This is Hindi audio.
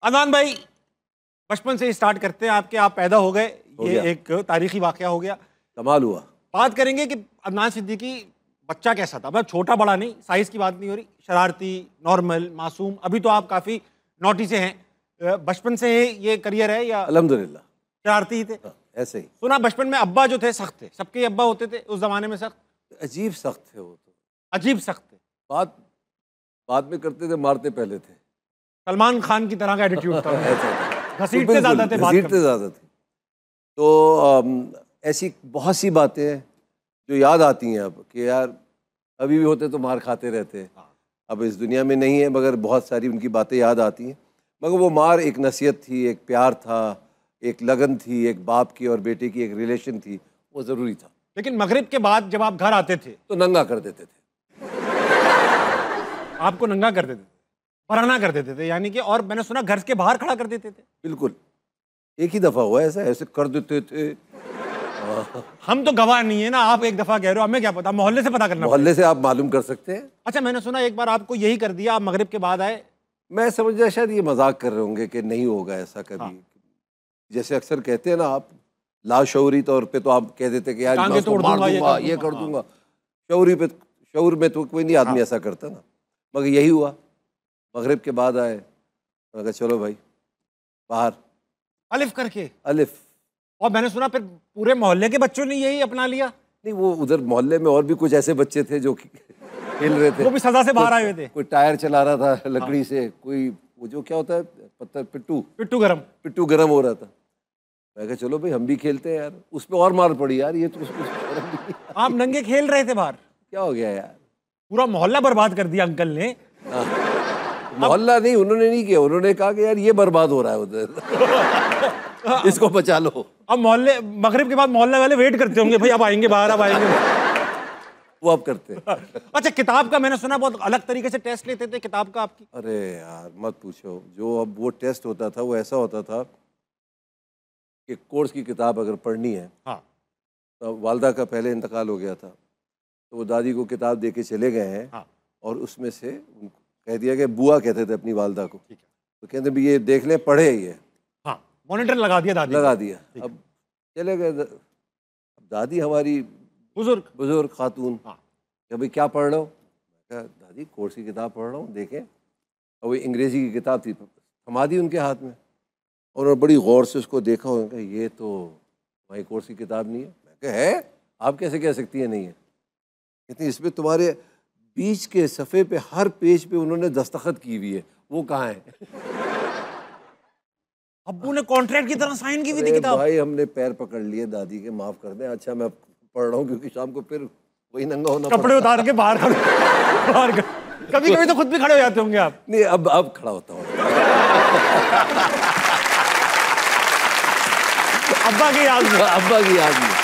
अदनान भाई, बचपन से ही स्टार्ट करते हैं आपके। आप पैदा हो गए, ये एक तारीखी वाकया हो गया, कमाल हुआ। बात करेंगे कि अदनान सिद्दीकी बच्चा कैसा था। मतलब छोटा बड़ा नहीं, साइज की बात नहीं हो रही, शरारती, नॉर्मल, मासूम। अभी तो आप काफी नोटी से हैं, बचपन से ये करियर है या अल्हम्दुलिल्लाह शरारती ही थे? ऐसे ही सुना बचपन में अब्बा जो थे सख्त थे, सबके अब्बा होते थे उस जमाने में सख्त, अजीब सख्त थे वो तो, अजीब सख्त थे। बात में करते थे, मारते पहले थे। सलमान खान की तरह का एटीट्यूड था, घसीटते ज्यादा थे, घसीटते ज्यादा थे। तो ऐसी बहुत सी बातें हैं जो याद आती हैं अब कि यार अभी भी होते तो मार खाते रहते। अब इस दुनिया में नहीं है, मगर बहुत सारी उनकी बातें याद आती हैं। मगर वो मार एक नसीहत थी, एक प्यार था, एक लगन थी, एक बाप की और बेटे की एक रिलेशन थी, वो ज़रूरी था। लेकिन मगरिब के बाद जब आप घर आते थे तो नंगा कर देते थे, आपको नंगा कर देते थे, बराना कर देते थे यानी कि, और मैंने सुना घर के बाहर खड़ा कर देते थे। बिल्कुल, एक ही दफ़ा हुआ ऐसा, ऐसे कर देते थे। हम तो गवाह नहीं है ना, आप एक दफा कह रहे हो, हमें क्या पता, मोहल्ले से पता करना। मोहल्ले से आप मालूम कर सकते हैं। अच्छा, मैंने सुना एक बार आपको यही कर दिया, आप मगरिब के बाद आए। मैं समझ गया शायद ये मजाक कर रहे होंगे कि नहीं होगा ऐसा कभी। हाँ। जैसे अक्सर कहते हैं ना आप, लाशऊरी तौर पे तो आप कह देते कि यार मैं उसको मार दूंगा, ये कर दूंगा। शऊर में तो कोई नहीं आदमी ऐसा करता ना। मगर यही हुआ, मगरिब के बाद आए, मैं चलो भाई बाहर, अलिफ करके, अलिफ। और मैंने सुना फिर पूरे मोहल्ले के बच्चों ने यही अपना लिया। नहीं, वो उधर मोहल्ले में और भी कुछ ऐसे बच्चे थे जो खेल रहे थे, वो भी सजा से बाहर आए हुए थे। कोई टायर चला रहा था लकड़ी से, कोई वो जो क्या होता है पत्थर, पिट्टू गरम हो रहा था। मैं कहा चलो भाई हम भी खेलते हैं यार। उसमें और मार पड़ी यार, ये तो आप नंगे खेल रहे थे बाहर, क्या हो गया यार, पूरा मोहल्ला बर्बाद कर दिया अंकल ने। मोहल्ला नहीं, उन्होंने नहीं किया, उन्होंने कहा कि यार ये बर्बाद हो रहा है उधर, इसको बचा लो। अब मोहल्ले, मगरिब के बाद मोहल्ले वाले वेट करते होंगे, भाई अब आएंगे बाहर, अब आएंगे। वो अब करते हैं। अच्छा, किताब का मैंने सुना बहुत अलग तरीके से टेस्ट लेते थे किताब का आपकी। अरे यार मत पूछो, जो अब वो टेस्ट होता था वो ऐसा होता था कि कोर्स की किताब अगर पढ़नी है, हाँ, तो वालदा का पहले इंतकाल हो गया था, तो वो दादी को किताब दे के चले गए हैं। हाँ। और उसमें से उनको कह दिया कि बुआ कहते थे अपनी वालदा को, तो कहते भी ये देख लें, पढ़े ये। हाँ, मॉनिटर लगा दिया दादी, लगा दिया। अब चले गए, दादी हमारी बुजुर्ग खातून, हाँ। भाई क्या पढ़ रहे हो? मैं कहा दादी कोर्स की किताब पढ़ रहा हूँ, देखें। और वो अंग्रेजी की किताब थी, थमा दी उनके हाथ में, और उन्होंने बड़ी गौर से उसको देखा। उन्होंने कहा ये तो हमारी कोर्स की किताब नहीं है। मैं कहा है, आप कैसे कह सकती है नहीं है? कहती इसमें तुम्हारे बीच के सफ़े पे हर पेज पे उन्होंने दस्तखत की हुई है, वो कहाँ है? अब्बू ने कॉन्ट्रैक्ट की तरह साइन की हुई थी किताब। भाई हमने पैर पकड़ लिए दादी के, माफ़ कर दें, अच्छा मैं पढ़ रहा हूँ, क्योंकि शाम को फिर वही नंगा होना, कपड़े उतार के बाहर कभी कभी तो खुद भी खड़े हो जाते होंगे आप। नहीं, अब खड़ा होता हूँ। अब्बा की याद में, अब्बा की याद में।